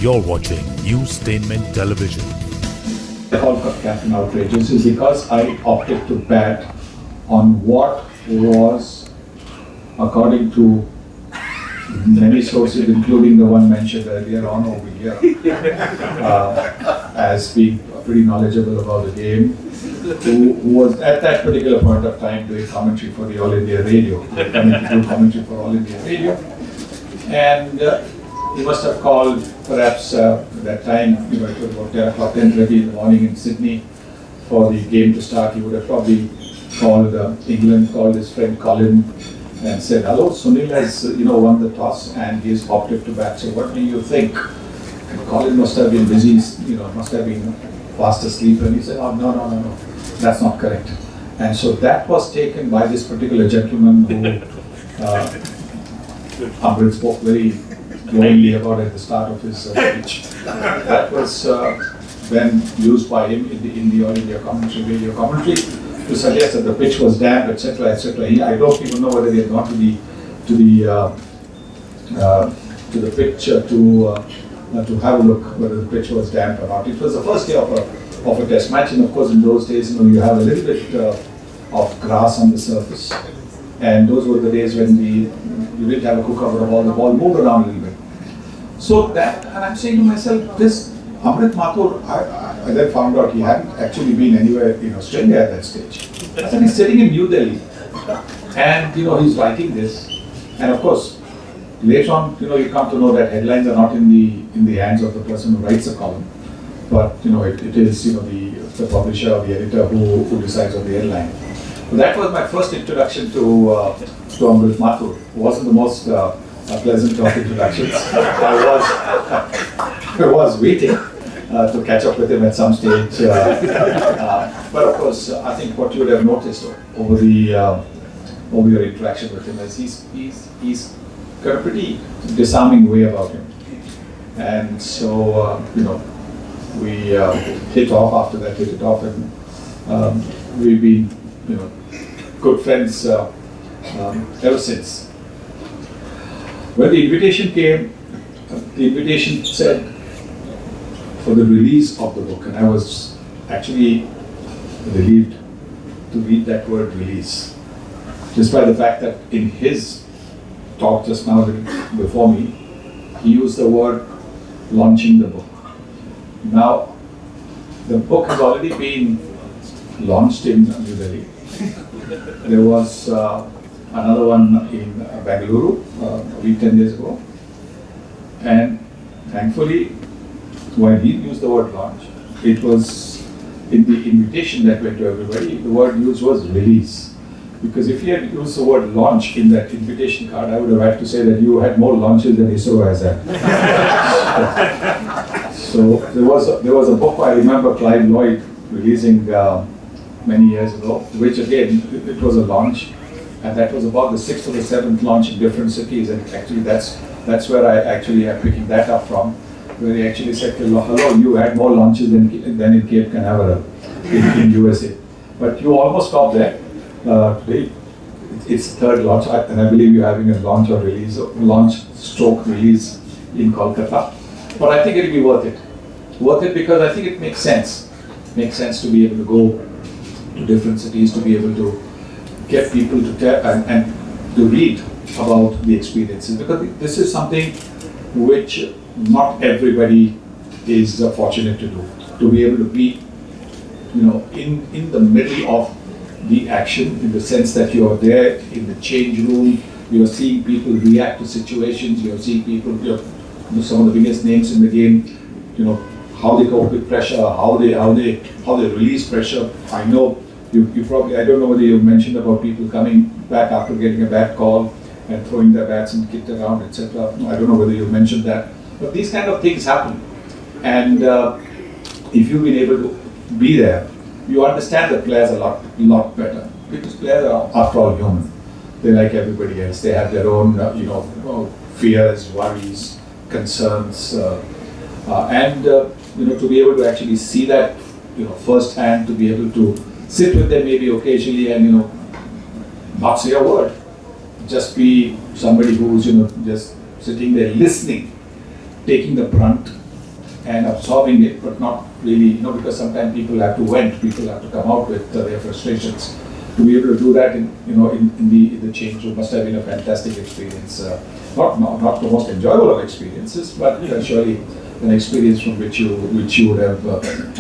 You're watching Newstainment Television. I call Captain Outrageous is because I opted to bet on what was, according to many sources, including the one mentioned earlier on over here, as being pretty knowledgeable about the game, who was at that particular point of time doing commentary for the All India Radio, commentary for All India Radio, and he must have called perhaps that time, it was about 10 o'clock, 10:30 in the morning in Sydney for the game to start. He would have probably called England, called his friend Colin and said, "Hello, Sunil has won the toss and he is opted to bat. So what do you think?" And Colin must have been busy, must have been fast asleep, and he said, "Oh, no, that's not correct." And so that was taken by this particular gentleman who Amrit spoke very glowingly about at the start of his speech. That was then used by him in the All India radio commentary to suggest that the pitch was damp, etc., etc. I don't even know whether he had gone to the pitch to have a look whether the pitch was damp or not. It was the first day of a test match, and of course in those days, you have a little bit of grass on the surface, and those were the days when you didn't have a cooker for the ball moved around a little bit. So that, and I'm saying to myself, this Amrit Mathur, I then found out he hadn't actually been anywhere in Australia at that stage. I said he's sitting in New Delhi, and he's writing this, and of course, later on, you come to know that headlines are not in the hands of the person who writes a column, but it is the publisher or the editor who decides on the headline. So that was my first introduction to Amrit Mathur. It wasn't the most pleasant of introductions. I was waiting to catch up with him at some stage, but of course, I think what you would have noticed over your interaction with him is he's got a pretty disarming way about him, and so we hit off after that, and we've been good friends ever since. When the invitation came, the invitation said for the release of the book, and I was actually relieved to read that word release, despite the fact that in his talk just now before me, he used the word launching the book. Now, the book has already been launched in New Delhi. There was another one in Bengaluru a week, 10 days ago. And thankfully, when he used the word launch, it was in the invitation that went to everybody, the word used was release. Because if he had used the word launch in that invitation card, I would have had to say that you had more launches than ISRO has had. So there was a book I remember Clive Lloyd releasing many years ago, which again, it was a launch, and that was about the 6th or the 7th launch in different cities, and actually that's where I actually am picking that up from, where he actually said, "Hello, you had more launches than in Cape Canaveral in USA." But you almost stopped there. Today, it's the third launch, and I believe you're having a launch stroke release in Kolkata. But I think it'll be worth it because I think it makes sense to be able to go to different cities, to be able to get people to tell and to read about the experiences, because this is something which not everybody is fortunate to be able to be, in the middle of the action, in the sense that you are there in the change room, you are seeing people react to situations, you are seeing people, some of the biggest names in the game, how they cope with pressure, how they release pressure. I know you probably, I don't know whether you mentioned about people coming back after getting a bad call and throwing their bats and kicked around, etc. I don't know whether you mentioned that, but these kind of things happen, and if you've been able to be there, you understand the players a lot better, because players are, after all, human. They're like everybody else. They have their own, fears, worries, concerns, and to be able to actually see that, firsthand, to be able to sit with them maybe occasionally and not say a word, just be somebody who's just sitting there listening, taking the brunt and absorbing it, but not really, because sometimes people have to vent, people have to come out with their frustrations. To be able to do that in the change room must have been a fantastic experience. Not the most enjoyable of experiences, but surely an experience from which you would have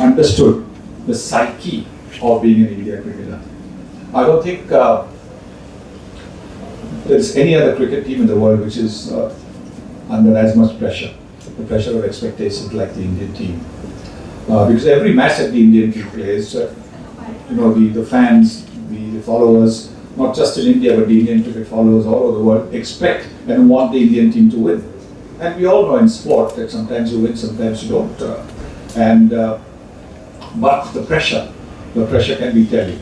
understood the psyche of being an India cricketer. I don't think there's any other cricket team in the world which is under as much pressure, the pressure of expectations like the Indian team. Because every match that the Indian team plays, the fans, the followers, not just in India but the Indian cricket followers all over the world expect and want the Indian team to win. And we all know in sport that sometimes you win, sometimes you don't. But the pressure can be telling.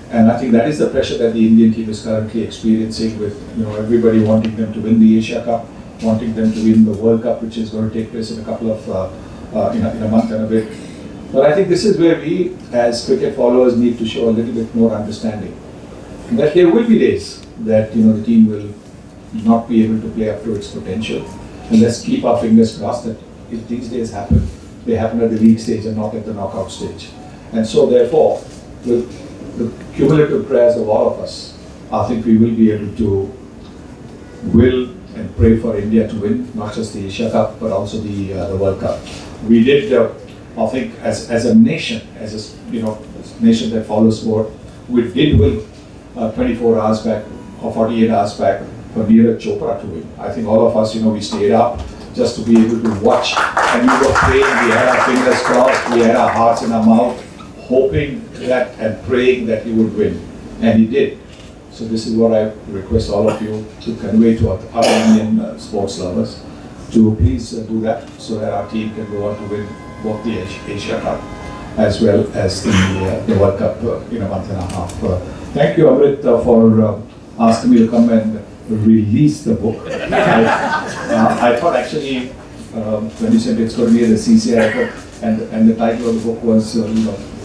And I think that is the pressure that the Indian team is currently experiencing, with everybody wanting them to win the Asia Cup, wanting them to win the World Cup, which is going to take place in a couple of in a month and a bit. But I think this is where we, as cricket followers, need to show a little bit more understanding. That there will be days that the team will not be able to play up to its potential, and let's keep our fingers crossed that if these days happen, they happen at the league stage and not at the knockout stage. And so, therefore, with the cumulative prayers of all of us, I think we will be able to will and pray for India to win not just the Asia Cup but also the World Cup. We did, I think, as a nation, as a nation that follows sport, we did win 24 hours back or 48 hours back for Neeraj Chopra to win. I think all of us, we stayed up just to be able to watch, and we were praying. We had our fingers crossed, we had our hearts in our mouth, hoping that and praying that he would win, and he did. So this is what I request all of you to convey to other Indian sports lovers, to please do that, so that our team can go on to win both the Asia Cup as well as the World Cup in a month and a half. Thank you, Amrit, for asking me to come and release the book. I thought actually, when you said it's going to be at the CCI, and the title of the book was,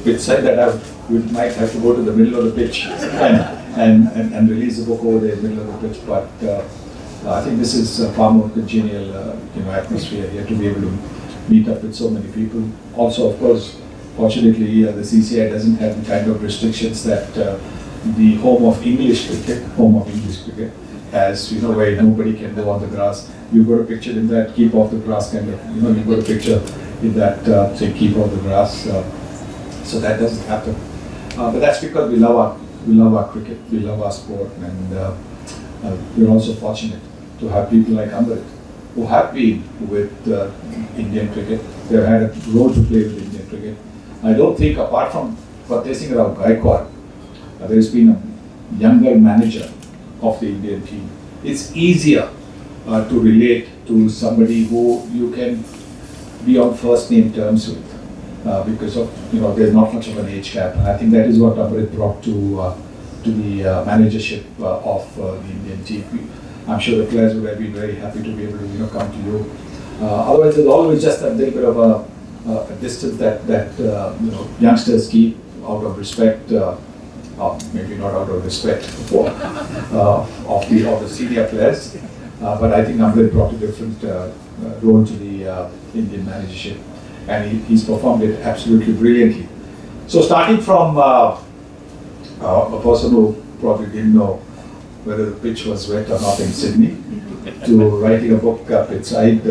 Pitchside, that we might have to go to the middle of the pitch and release the book over there in the middle of the pitch. But I think this is a far more congenial atmosphere here to be able to meet up with so many people. Also, of course, fortunately, the CCI doesn't have the kind of restrictions that the home of English cricket has, where nobody can go on the grass. You've got a picture in that keep off the grass kind of, you've got a picture in that say keep off the grass. So that doesn't happen. But that's because we love our cricket, we love our sport, and we're also fortunate to have people like Amrit who have been with Indian cricket. They've had a role to play with Indian cricket. I don't think, apart from Fateh Singh Rao Gaikwad, there's been a younger manager of the Indian team. It's easier to relate to somebody who you can be on first name terms with because of there's not much of an age gap, and I think that is what Amrit brought to the managership of the Indian team. I'm sure the players would have been very happy to be able to come to you. Otherwise, there's always just a little bit of a distance that youngsters keep out of respect. Maybe not out of respect for of the senior players, but I think Amrit brought a different role to the Indian managership, and he's performed it absolutely brilliantly. So starting from a person who probably didn't know whether the pitch was wet or not in Sydney, to writing a book, Pitchside.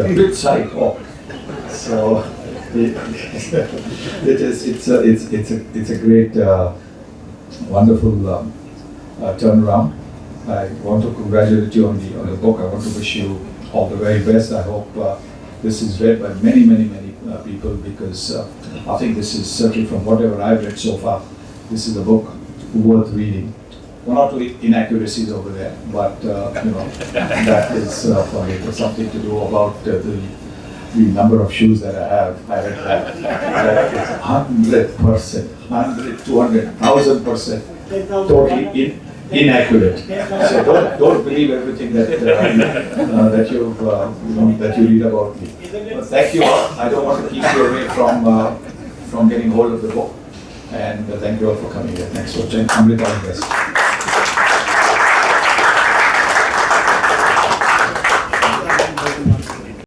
So it's a great, wonderful turnaround. I want to congratulate you on the book. I want to wish you all the very best. I hope this is read by many people, because I think this is, certainly from whatever I've read so far, this is a book worth reading. One or two inaccuracies over there, but that is for something to do about the number of shoes that I have. I read that it's 100%, 100, 200, 1,000% totally inaccurate. So don't believe everything that that you read about me. But thank you all. I don't want to keep you away from getting hold of the book, and thank you all for coming here. Thanks for watching. Amrit, all the best.